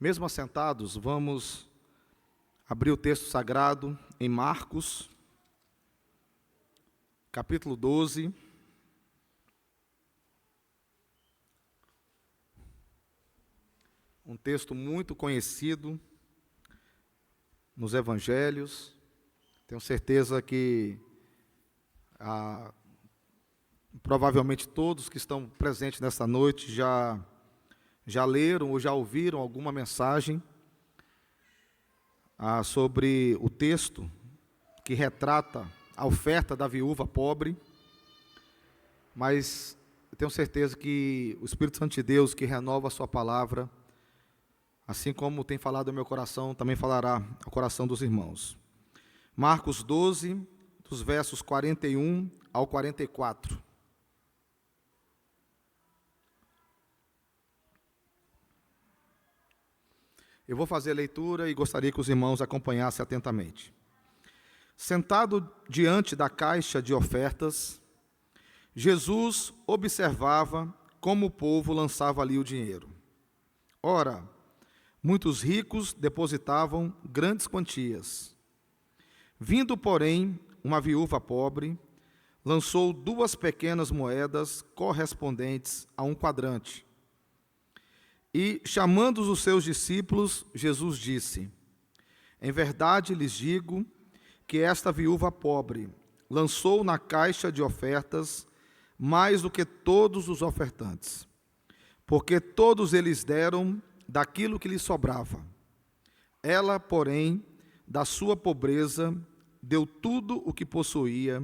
Mesmo assentados, vamos abrir o texto sagrado em Marcos, capítulo 12. Um texto muito conhecido nos evangelhos. Tenho certeza que provavelmente todos que estão presentes nesta noite já leram ou já ouviram alguma mensagem sobre o texto que retrata a oferta da viúva pobre, mas eu tenho certeza que o Espírito Santo de Deus, que renova a sua palavra, assim como tem falado ao meu coração, também falará ao coração dos irmãos. Marcos 12, dos versos 41 ao 44. Eu vou fazer a leitura e gostaria que os irmãos acompanhassem atentamente. Sentado diante da caixa de ofertas, Jesus observava como o povo lançava ali o dinheiro. Ora, muitos ricos depositavam grandes quantias. Vindo, porém, uma viúva pobre, lançou 2 pequenas moedas correspondentes a um quadrante. E, chamando os seus discípulos, Jesus disse: Em verdade lhes digo que esta viúva pobre lançou na caixa de ofertas mais do que todos os ofertantes, porque todos eles deram daquilo que lhes sobrava. Ela, porém, da sua pobreza, deu tudo o que possuía,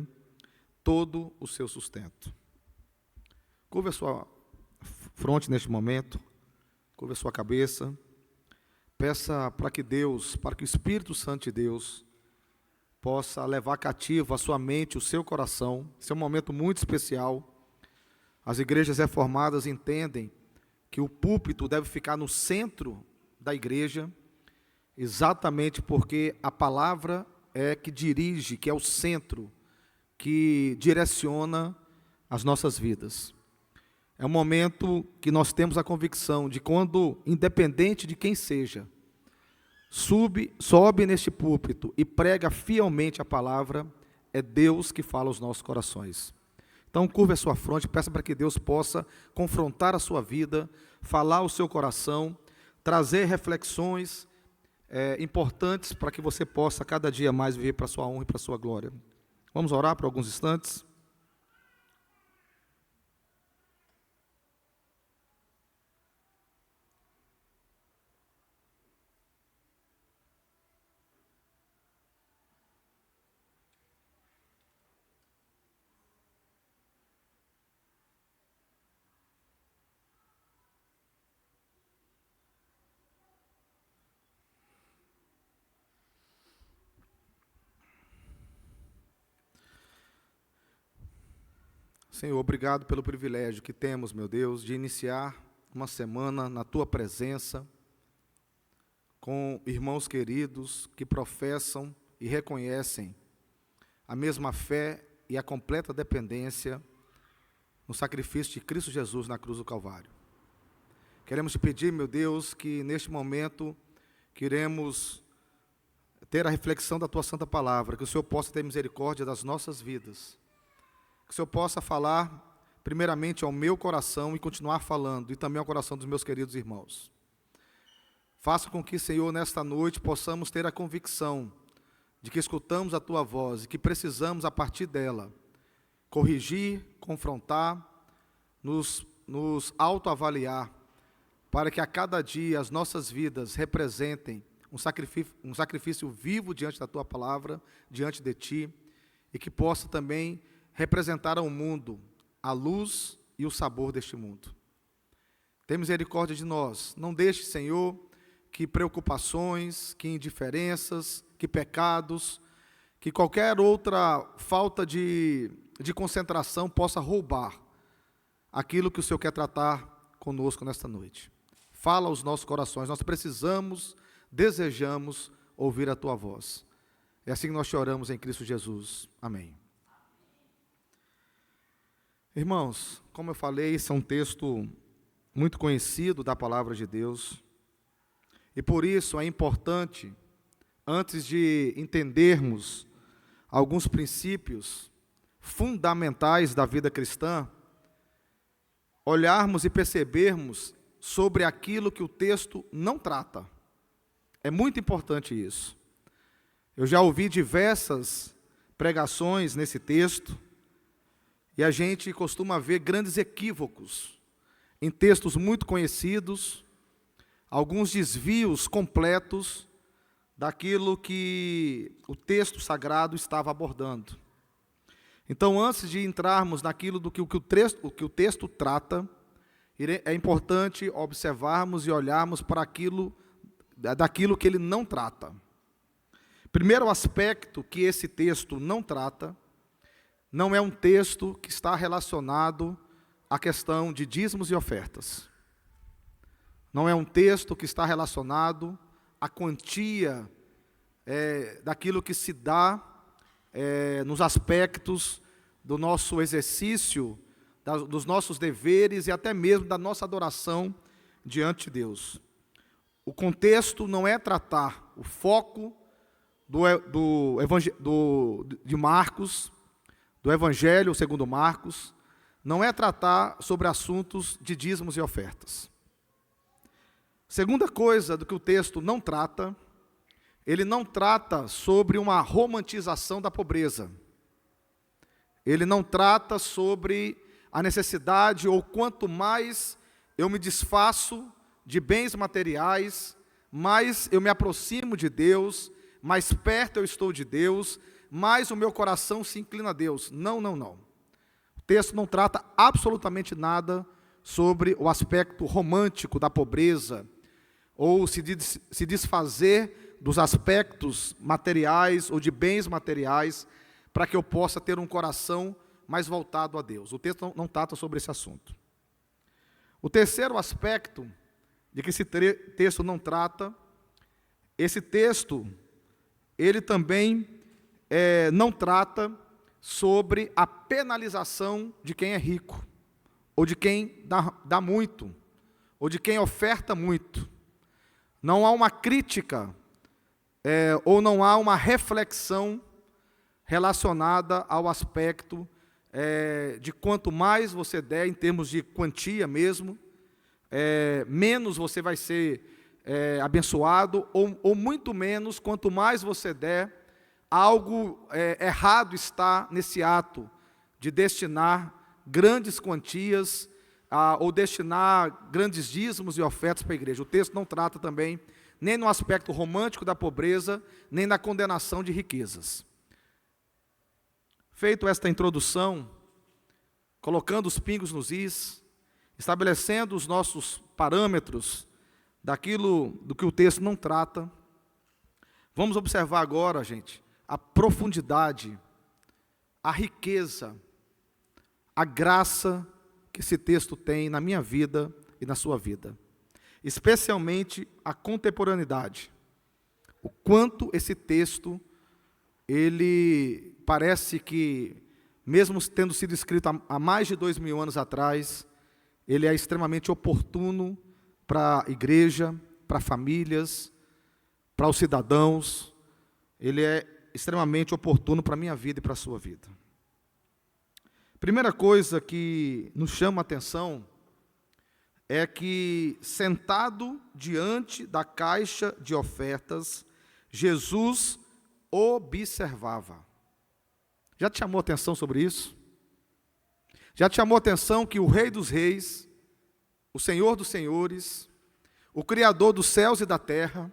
todo o seu sustento. Curva a sua fronte neste momento. Curva a sua cabeça, peça para que o Espírito Santo de Deus possa levar cativo a sua mente, o seu coração. Esse é um momento muito especial. As igrejas reformadas entendem que o púlpito deve ficar no centro da igreja, exatamente porque a palavra é que dirige, que é o centro, que direciona as nossas vidas. É um momento que nós temos a convicção de quando, independente de quem seja, sobe neste púlpito e prega fielmente a palavra, é Deus que fala aos nossos corações. Então, curva a sua fronte, peça para que Deus possa confrontar a sua vida, falar ao seu coração, trazer reflexões importantes para que você possa cada dia mais viver para a sua honra e para a sua glória. Vamos orar por alguns instantes? Senhor, obrigado pelo privilégio que temos, meu Deus, de iniciar uma semana na Tua presença, com irmãos queridos que professam e reconhecem a mesma fé e a completa dependência no sacrifício de Cristo Jesus na cruz do Calvário. Queremos te pedir, meu Deus, que neste momento queremos ter a reflexão da Tua Santa Palavra, que o Senhor possa ter misericórdia das nossas vidas, que o Senhor possa falar primeiramente ao meu coração e continuar falando, e também ao coração dos meus queridos irmãos. Faça com que, Senhor, nesta noite possamos ter a convicção de que escutamos a Tua voz e que precisamos, a partir dela, corrigir, confrontar, nos autoavaliar, para que a cada dia as nossas vidas representem um sacrifício vivo diante da Tua palavra, diante de Ti, e que possa também representar ao mundo a luz e o sabor deste mundo. Tem misericórdia de nós. Não deixe, Senhor, que preocupações, que indiferenças, que pecados, que qualquer outra falta de concentração possa roubar aquilo que o Senhor quer tratar conosco nesta noite. Fala aos nossos corações. Nós precisamos, desejamos ouvir a Tua voz. É assim que nós te oramos em Cristo Jesus. Amém. Irmãos, como eu falei, esse é um texto muito conhecido da palavra de Deus. E por isso é importante, antes de entendermos alguns princípios fundamentais da vida cristã, olharmos e percebermos sobre aquilo que o texto não trata. É muito importante isso. Eu já ouvi diversas pregações nesse texto, e a gente costuma ver grandes equívocos em textos muito conhecidos, alguns desvios completos daquilo que o texto sagrado estava abordando. Então, antes de entrarmos naquilo do que o texto trata, é importante observarmos e olharmos para daquilo que ele não trata. Primeiro aspecto que esse texto não trata, não é um texto que está relacionado à questão de dízimos e ofertas. Não é um texto que está relacionado à quantia daquilo que se dá nos aspectos do nosso exercício, dos nossos deveres e até mesmo da nossa adoração diante de Deus. O contexto não é tratar o foco de Marcos, do Evangelho segundo Marcos, não é tratar sobre assuntos de dízimos e ofertas. Segunda coisa do que o texto não trata, ele não trata sobre uma romantização da pobreza. Ele não trata sobre a necessidade, ou quanto mais eu me desfaço de bens materiais, mais eu me aproximo de Deus, mais perto eu estou de Deus, mais o meu coração se inclina a Deus. Não, não, não. O texto não trata absolutamente nada sobre o aspecto romântico da pobreza, ou se desfazer dos aspectos materiais ou de bens materiais, para que eu possa ter um coração mais voltado a Deus. O texto não trata sobre esse assunto. O terceiro aspecto de que esse texto não trata, esse texto, ele também não trata sobre a penalização de quem é rico, ou de quem dá muito, ou de quem oferta muito. Não há uma crítica, ou não há uma reflexão relacionada ao aspecto de quanto mais você der, em termos de quantia mesmo, menos você vai ser abençoado, ou muito menos, quanto mais você der, algo errado está nesse ato de destinar grandes quantias, ou destinar grandes dízimos e ofertas para a igreja. O texto não trata também nem no aspecto romântico da pobreza, nem na condenação de riquezas. Feito esta introdução, colocando os pingos nos is, estabelecendo os nossos parâmetros daquilo do que o texto não trata, vamos observar agora, gente, a profundidade, a riqueza, a graça que esse texto tem na minha vida e na sua vida. Especialmente a contemporaneidade. O quanto esse texto, ele parece que, mesmo tendo sido escrito há mais de 2000 anos atrás, ele é extremamente oportuno para a igreja, para famílias, para os cidadãos. Ele é extremamente oportuno para a minha vida e para a sua vida. Primeira coisa que nos chama a atenção é que, sentado diante da caixa de ofertas, Jesus observava. Já te chamou a atenção sobre isso? Já te chamou a atenção que o Rei dos Reis, o Senhor dos Senhores, o Criador dos céus e da terra,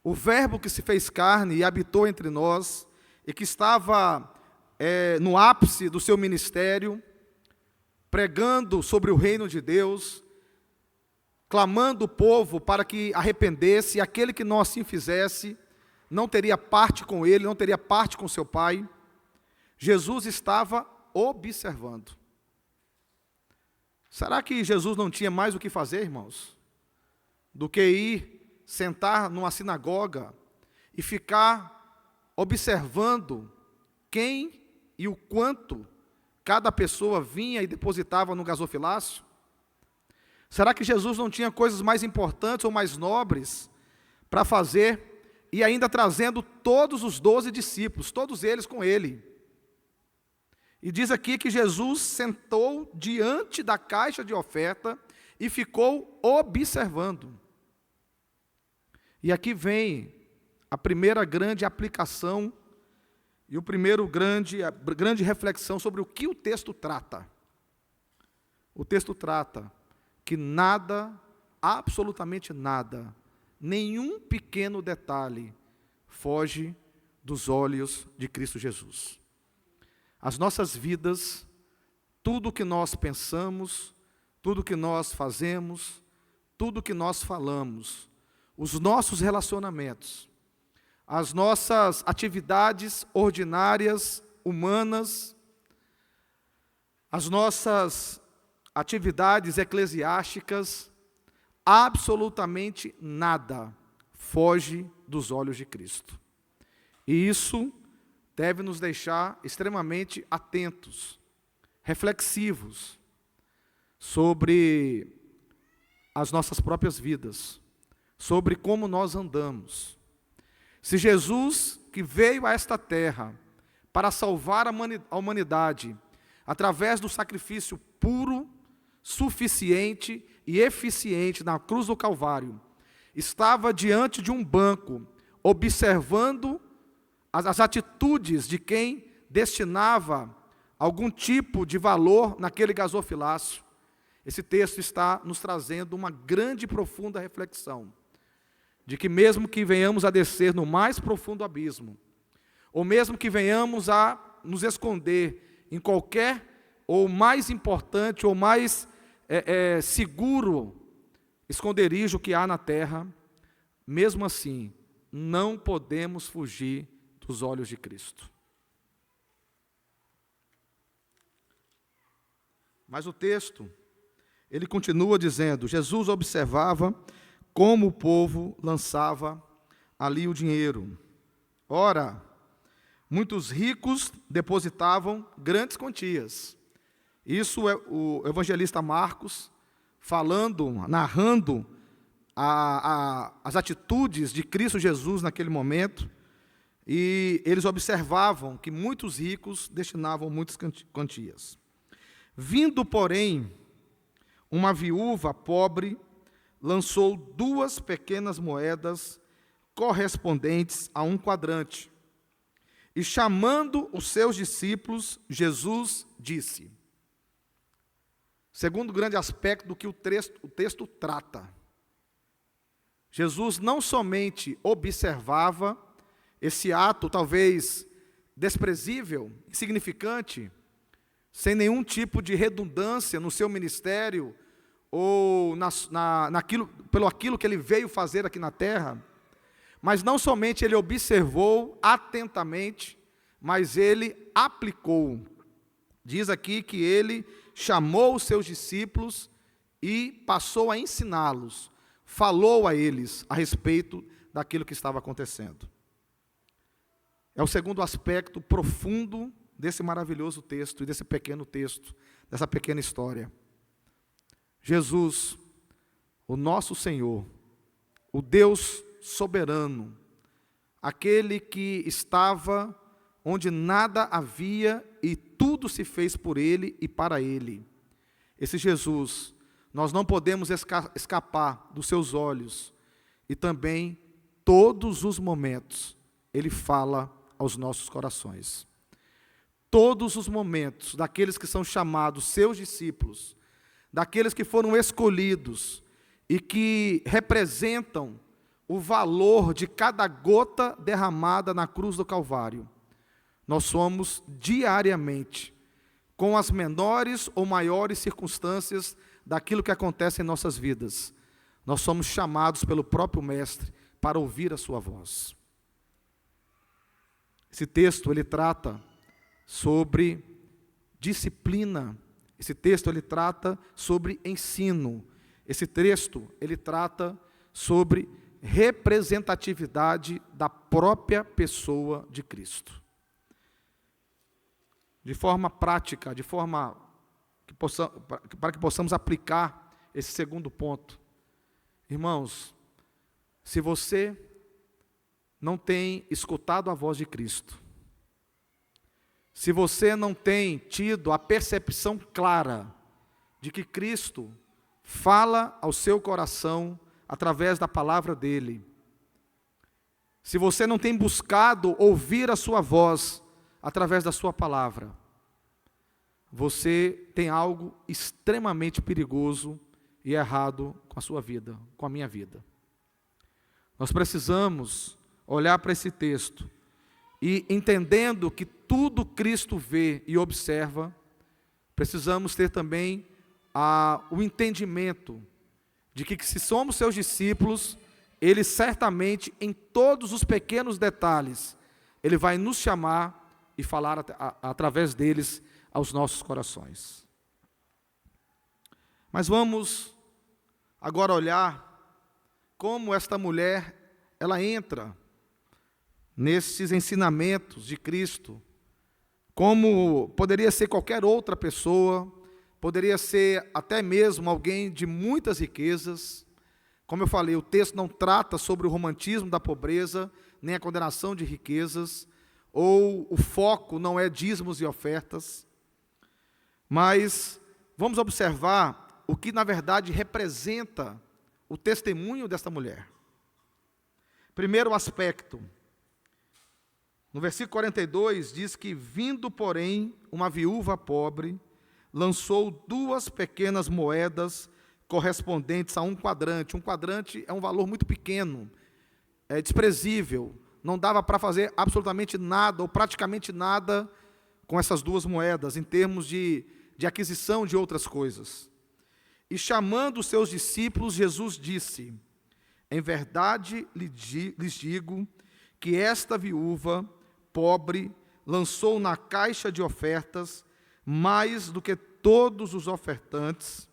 o Verbo que se fez carne e habitou entre nós, e que estava no ápice do seu ministério, pregando sobre o reino de Deus, clamando o povo para que arrependesse, e aquele que não assim fizesse, não teria parte com ele, não teria parte com seu Pai. Jesus estava observando. Será que Jesus não tinha mais o que fazer, irmãos, do que ir sentar numa sinagoga e ficar observando quem e o quanto cada pessoa vinha e depositava no gasofilácio? Será que Jesus não tinha coisas mais importantes ou mais nobres para fazer, e ainda trazendo todos os 12 discípulos, todos eles com ele? E diz aqui que Jesus sentou diante da caixa de oferta e ficou observando. E aqui vem a primeira grande aplicação e a grande reflexão sobre o que o texto trata. O texto trata que nada, absolutamente nada, nenhum pequeno detalhe foge dos olhos de Cristo Jesus. As nossas vidas, tudo o que nós pensamos, tudo o que nós fazemos, tudo o que nós falamos, os nossos relacionamentos, as nossas atividades ordinárias, humanas, as nossas atividades eclesiásticas, absolutamente nada foge dos olhos de Cristo. E isso deve nos deixar extremamente atentos, reflexivos sobre as nossas próprias vidas, sobre como nós andamos. Se Jesus, que veio a esta terra para salvar a humanidade, através do sacrifício puro, suficiente e eficiente na cruz do Calvário, estava diante de um banco, observando as atitudes de quem destinava algum tipo de valor naquele gasofilácio. Esse texto está nos trazendo uma grande e profunda reflexão, de que mesmo que venhamos a descer no mais profundo abismo, ou mesmo que venhamos a nos esconder em qualquer, ou mais importante, ou mais seguro esconderijo que há na terra, mesmo assim, não podemos fugir dos olhos de Cristo. Mas o texto, ele continua dizendo, Jesus observava como o povo lançava ali o dinheiro. Ora, muitos ricos depositavam grandes quantias. Isso é o evangelista Marcos falando, narrando as atitudes de Cristo Jesus naquele momento, e eles observavam que muitos ricos destinavam muitas quantias. Vindo, porém, uma viúva pobre, lançou 2 pequenas moedas correspondentes a 1 quadrante. E chamando os seus discípulos, Jesus disse, segundo grande aspecto do que o texto trata, Jesus não somente observava esse ato talvez desprezível, insignificante, sem nenhum tipo de redundância no seu ministério, ou pelo aquilo que ele veio fazer aqui na terra, mas não somente ele observou atentamente, mas ele aplicou. Diz aqui que ele chamou os seus discípulos e passou a ensiná-los, falou a eles a respeito daquilo que estava acontecendo. É o segundo aspecto profundo desse maravilhoso texto e desse pequeno texto, dessa pequena história. Jesus, o nosso Senhor, o Deus soberano, aquele que estava onde nada havia e tudo se fez por Ele e para Ele. Esse Jesus, nós não podemos escapar dos seus olhos, e também, todos os momentos, Ele fala aos nossos corações. Todos os momentos daqueles que são chamados seus discípulos, daqueles que foram escolhidos e que representam o valor de cada gota derramada na cruz do Calvário, nós somos diariamente, com as menores ou maiores circunstâncias daquilo que acontece em nossas vidas, nós somos chamados pelo próprio Mestre para ouvir a sua voz. Esse texto, ele trata sobre disciplina. Esse texto, ele trata sobre ensino. Esse texto, ele trata sobre representatividade da própria pessoa de Cristo. De forma prática, para que possamos aplicar esse segundo ponto. Irmãos, se você não tem escutado a voz de Cristo, se você não tem tido a percepção clara de que Cristo fala ao seu coração através da palavra dele, se você não tem buscado ouvir a sua voz através da sua palavra, você tem algo extremamente perigoso e errado com a sua vida, com a minha vida. Nós precisamos olhar para esse texto e, entendendo que tudo Cristo vê e observa, precisamos ter também o entendimento de que se somos seus discípulos, Ele certamente, em todos os pequenos detalhes, Ele vai nos chamar e falar através deles aos nossos corações. Mas vamos agora olhar como esta mulher, ela entra nesses ensinamentos de Cristo, como poderia ser qualquer outra pessoa, poderia ser até mesmo alguém de muitas riquezas. Como eu falei, o texto não trata sobre o romantismo da pobreza, nem a condenação de riquezas, ou o foco não é dízimos e ofertas, mas vamos observar o que na verdade representa o testemunho desta mulher. Primeiro aspecto, no versículo 42 diz que, vindo porém uma viúva pobre, lançou 2 pequenas moedas correspondentes a 1 quadrante. 1 quadrante é um valor muito pequeno, é desprezível, não dava para fazer absolutamente nada, ou praticamente nada, com essas 2 moedas, em termos de aquisição de outras coisas. E chamando os seus discípulos, Jesus disse: em verdade lhes digo que esta viúva pobre lançou na caixa de ofertas mais do que todos os ofertantes,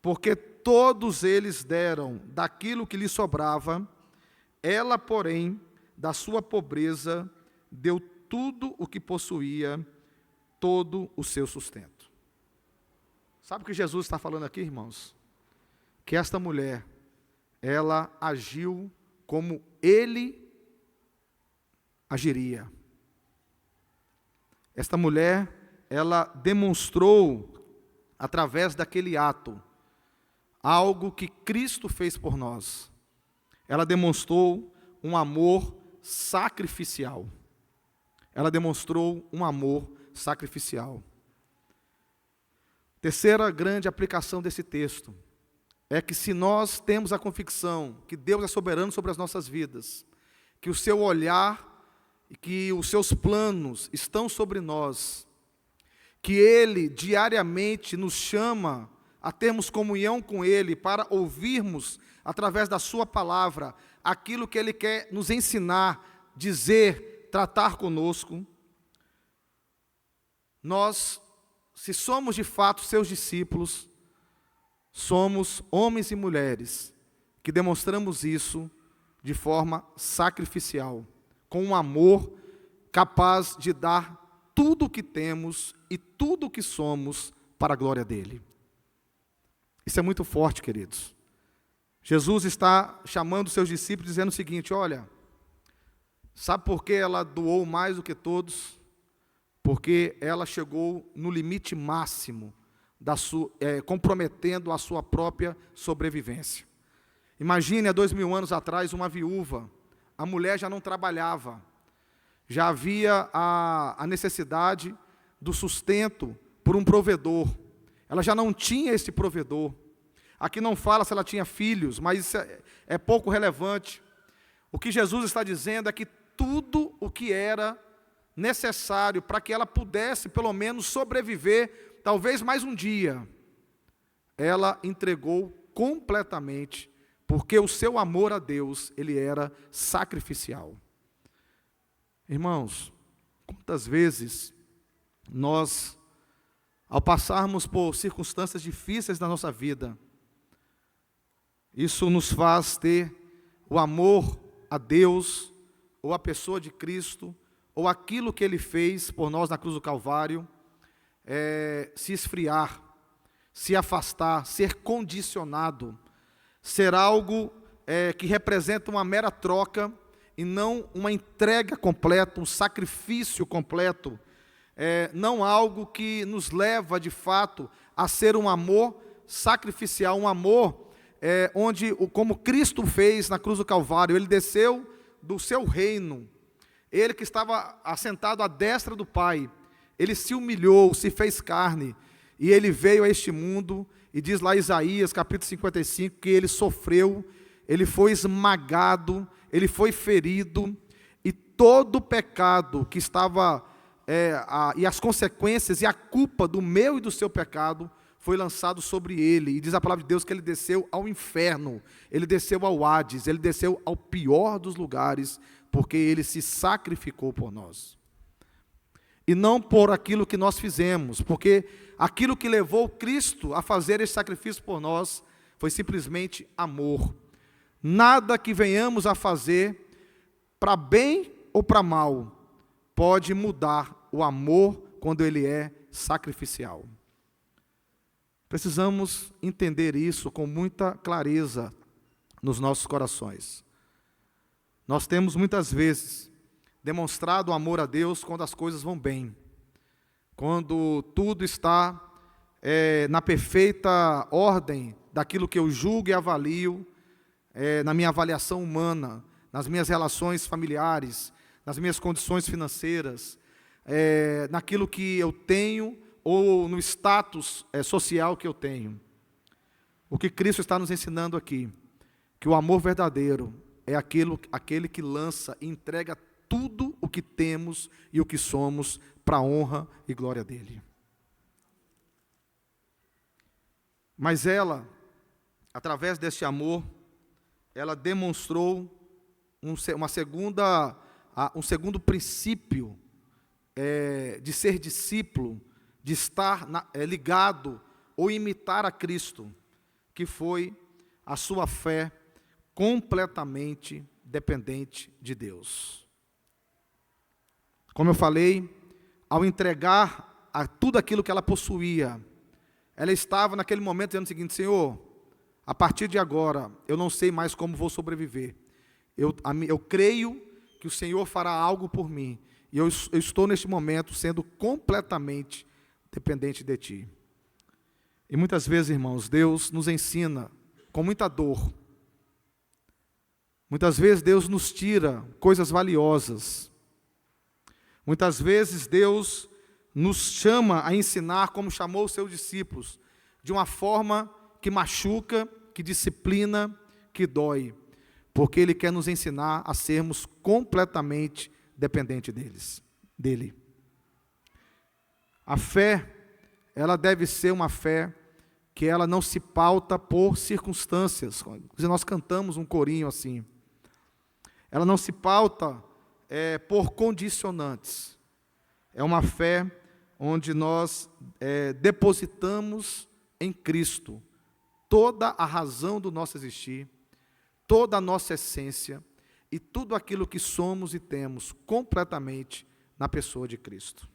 porque todos eles deram daquilo que lhe sobrava, ela, porém, da sua pobreza, deu tudo o que possuía, todo o seu sustento. Sabe o que Jesus está falando aqui, irmãos? Que esta mulher, ela agiu como ele agiria. Esta mulher, ela demonstrou, através daquele ato, algo que Cristo fez por nós. Ela demonstrou um amor sacrificial. Ela demonstrou um amor sacrificial. Terceira grande aplicação desse texto é que, se nós temos a convicção que Deus é soberano sobre as nossas vidas, que o seu olhar e que os seus planos estão sobre nós, que Ele diariamente nos chama a termos comunhão com Ele, para ouvirmos, através da sua palavra, aquilo que Ele quer nos ensinar, dizer, tratar conosco, nós, se somos de fato seus discípulos, somos homens e mulheres que demonstramos isso de forma sacrificial, com um amor capaz de dar tudo o que temos e tudo o que somos para a glória dEle. Isso é muito forte, queridos. Jesus está chamando seus discípulos, dizendo o seguinte: olha, sabe por que ela doou mais do que todos? Porque ela chegou no limite máximo, comprometendo a sua própria sobrevivência. Imagine, há 2000 anos atrás, uma viúva, a mulher já não trabalhava, já havia a necessidade do sustento por um provedor, ela já não tinha esse provedor. Aqui não fala se ela tinha filhos, mas isso é pouco relevante. O que Jesus está dizendo é que tudo o que era necessário para que ela pudesse, pelo menos, sobreviver, talvez mais um dia, ela entregou completamente, porque o seu amor a Deus, ele era sacrificial. Irmãos, quantas vezes nós, ao passarmos por circunstâncias difíceis na nossa vida, isso nos faz ter o amor a Deus, ou a pessoa de Cristo, ou aquilo que Ele fez por nós na cruz do Calvário, se esfriar. se afastar, ser condicionado, ser algo que representa uma mera troca e não uma entrega completa, um sacrifício completo, não algo que nos leva de fato a ser um amor sacrificial, um amor onde, como Cristo fez na cruz do Calvário, Ele desceu do seu reino, Ele que estava assentado à destra do Pai, Ele se humilhou, se fez carne, e Ele veio a este mundo, e diz lá Isaías capítulo 55, que Ele sofreu, Ele foi esmagado, Ele foi ferido, e todo o pecado que estava, e as consequências e a culpa do meu e do seu pecado, foi lançado sobre Ele, e diz a palavra de Deus que Ele desceu ao inferno, Ele desceu ao Hades, Ele desceu ao pior dos lugares, porque Ele se sacrificou por nós. E não por aquilo que nós fizemos, porque aquilo que levou Cristo a fazer esse sacrifício por nós, foi simplesmente amor. Nada que venhamos a fazer, para bem ou para mal, pode mudar o amor quando ele é sacrificial. Precisamos entender isso com muita clareza nos nossos corações. Nós temos muitas vezes demonstrado amor a Deus quando as coisas vão bem, quando tudo está na perfeita ordem daquilo que eu julgo e avalio, na minha avaliação humana, nas minhas relações familiares, nas minhas condições financeiras, naquilo que eu tenho ou no status social que eu tenho. O que Cristo está nos ensinando aqui, que o amor verdadeiro é aquele que lança e entrega tudo o que temos e o que somos para a honra e glória dele. Mas ela, através deste amor, ela demonstrou um segundo princípio de ser discípulo, de estar ligado ou imitar a Cristo, que foi a sua fé completamente dependente de Deus. Como eu falei, ao entregar tudo aquilo que ela possuía, ela estava naquele momento dizendo o seguinte: Senhor, a partir de agora, eu não sei mais como vou sobreviver, eu creio que o Senhor fará algo por mim, e eu estou neste momento sendo completamente dependente de Ti. E muitas vezes, irmãos, Deus nos ensina com muita dor. Muitas vezes Deus nos tira coisas valiosas. Muitas vezes Deus nos chama a ensinar como chamou os seus discípulos, de uma forma que machuca, que disciplina, que dói, porque Ele quer nos ensinar a sermos completamente dependentes dEle. A fé, ela deve ser uma fé que ela não se pauta por circunstâncias. Nós cantamos um corinho assim. Ela não se pauta por condicionantes. É uma fé onde nós depositamos em Cristo toda a razão do nosso existir, toda a nossa essência e tudo aquilo que somos e temos completamente na pessoa de Cristo.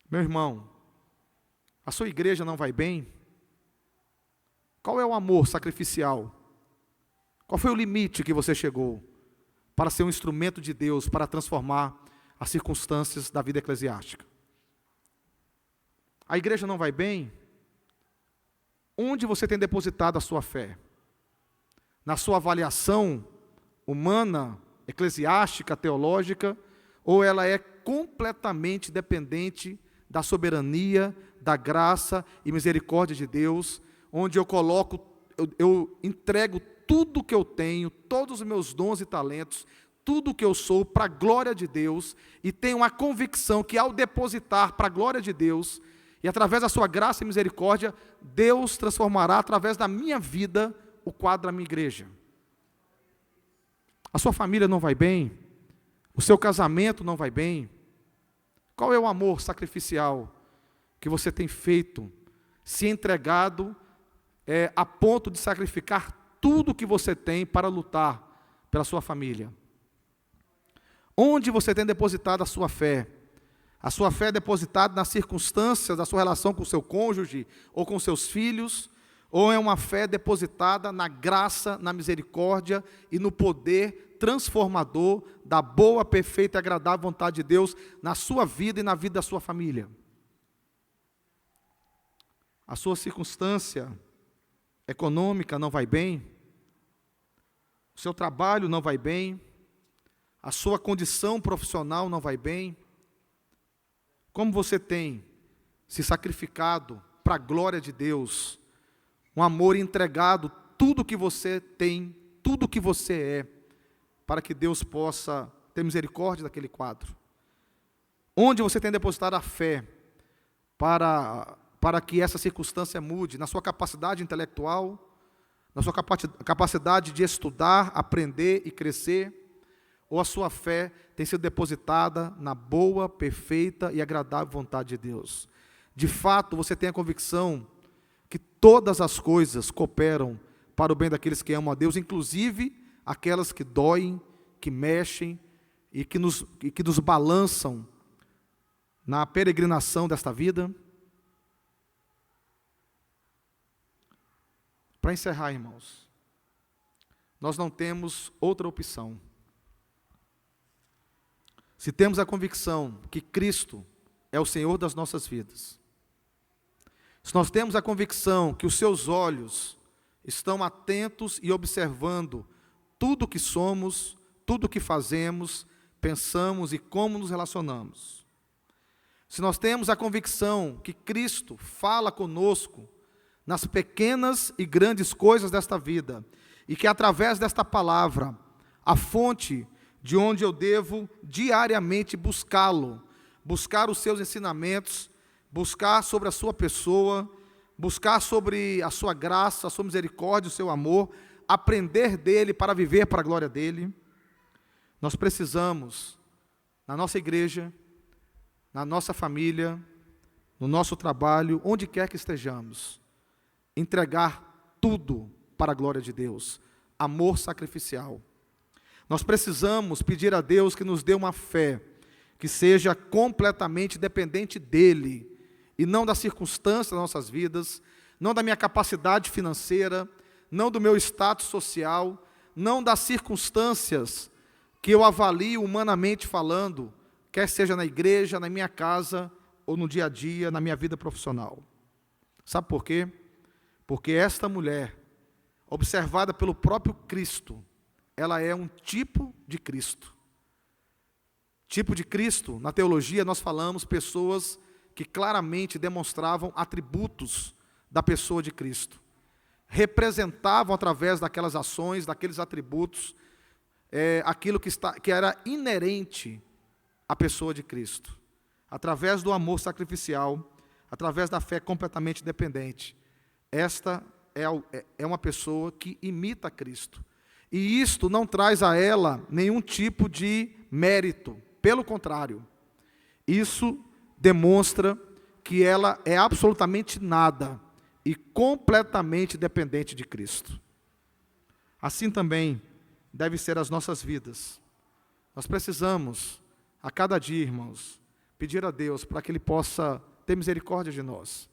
Meu irmão, a sua igreja não vai bem? Qual é o amor sacrificial? Qual foi o limite que você chegou para ser um instrumento de Deus, para transformar as circunstâncias da vida eclesiástica? A igreja não vai bem? Onde você tem depositado a sua fé? Na sua avaliação humana, eclesiástica, teológica, ou ela é completamente dependente da soberania, da graça e misericórdia de Deus, onde eu entrego tudo que eu tenho, todos os meus dons e talentos, tudo que eu sou para a glória de Deus, e tenho a convicção que ao depositar para a glória de Deus, e através da sua graça e misericórdia, Deus transformará através da minha vida o quadro da minha igreja. A sua família não vai bem? O seu casamento não vai bem? Qual é o amor sacrificial que você tem feito, se entregado a ponto de sacrificar tudo que você tem para lutar pela sua família? Onde você tem depositado a sua fé? A sua fé é depositada nas circunstâncias da sua relação com o seu cônjuge ou com seus filhos, ou é uma fé depositada na graça, na misericórdia e no poder transformador da boa, perfeita e agradável vontade de Deus na sua vida e na vida da sua família? A sua circunstância econômica não vai bem, o seu trabalho não vai bem, a sua condição profissional não vai bem. Como você tem se sacrificado para a glória de Deus, um amor entregado, tudo que você tem, tudo que você é, para que Deus possa ter misericórdia daquele quadro? Onde você tem depositado a fé para que essa circunstância mude? Na sua capacidade intelectual, na sua capacidade de estudar, aprender e crescer? Ou a sua fé tem sido depositada na boa, perfeita e agradável vontade de Deus? De fato, você tem a convicção que todas as coisas cooperam para o bem daqueles que amam a Deus, inclusive aquelas que doem, que mexem e que nos balançam na peregrinação desta vida? Para encerrar, irmãos, nós não temos outra opção. Se temos a convicção que Cristo é o Senhor das nossas vidas, se nós temos a convicção que os seus olhos estão atentos e observando tudo o que somos, tudo o que fazemos, pensamos e como nos relacionamos, se nós temos a convicção que Cristo fala conosco nas pequenas e grandes coisas desta vida, e que através desta palavra, a fonte de onde eu devo diariamente buscá-lo, buscar os seus ensinamentos, buscar sobre a sua pessoa, buscar sobre a sua graça, a sua misericórdia, o seu amor, aprender dele para viver para a glória dele. Nós precisamos, na nossa igreja, na nossa família, no nosso trabalho, onde quer que estejamos, entregar tudo para a glória de Deus, amor sacrificial. Nós precisamos pedir a Deus que nos dê uma fé que seja completamente dependente dEle, e não das circunstâncias das nossas vidas, não da minha capacidade financeira, não do meu status social, não das circunstâncias que eu avalio humanamente falando, quer seja na igreja, na minha casa, ou no dia a dia, na minha vida profissional. Sabe por quê? Porque esta mulher, observada pelo próprio Cristo, ela é um tipo de Cristo. Tipo de Cristo, na teologia nós falamos pessoas que claramente demonstravam atributos da pessoa de Cristo. Representavam através daquelas ações, daqueles atributos, aquilo que era inerente à pessoa de Cristo. Através do amor sacrificial, através da fé completamente dependente. Esta é uma pessoa que imita Cristo. E isto não traz a ela nenhum tipo de mérito. Pelo contrário, isso demonstra que ela é absolutamente nada e completamente dependente de Cristo. Assim também deve ser as nossas vidas. Nós precisamos, a cada dia, irmãos, pedir a Deus para que Ele possa ter misericórdia de nós,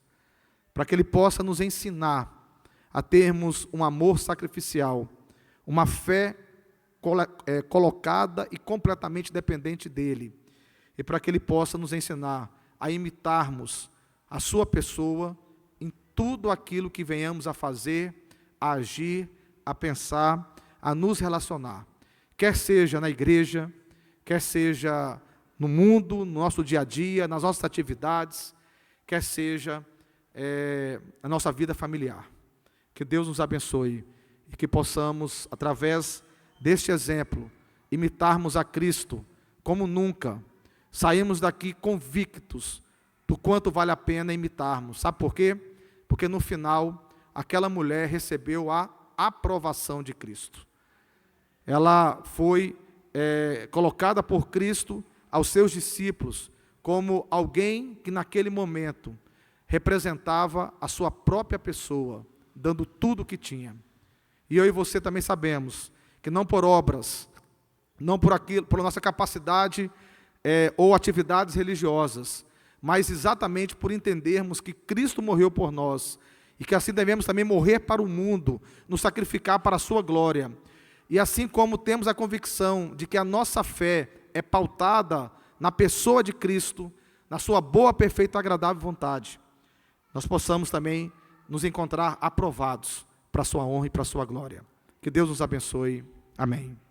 para que Ele possa nos ensinar a termos um amor sacrificial, uma fé colocada e completamente dependente dEle, e para que Ele possa nos ensinar a imitarmos a sua pessoa em tudo aquilo que venhamos a fazer, a agir, a pensar, a nos relacionar, quer seja na igreja, quer seja no mundo, no nosso dia a dia, nas nossas atividades, quer seja na nossa vida familiar. Que Deus nos abençoe e que possamos, através deste exemplo, imitarmos a Cristo como nunca. Saímos daqui convictos do quanto vale a pena imitarmos. Sabe por quê? Porque no final, aquela mulher recebeu a aprovação de Cristo. Ela foi colocada por Cristo aos seus discípulos como alguém que naquele momento representava a sua própria pessoa, dando tudo o que tinha. E eu e você também sabemos que não por obras, não por nossa capacidade ou atividades religiosas, mas exatamente por entendermos que Cristo morreu por nós, e que assim devemos também morrer para o mundo, nos sacrificar para a sua glória. E assim como temos a convicção de que a nossa fé é pautada na pessoa de Cristo, na sua boa, perfeita e agradável vontade, nós possamos também nos encontrar aprovados para a sua honra e para a sua glória. Que Deus nos abençoe. Amém.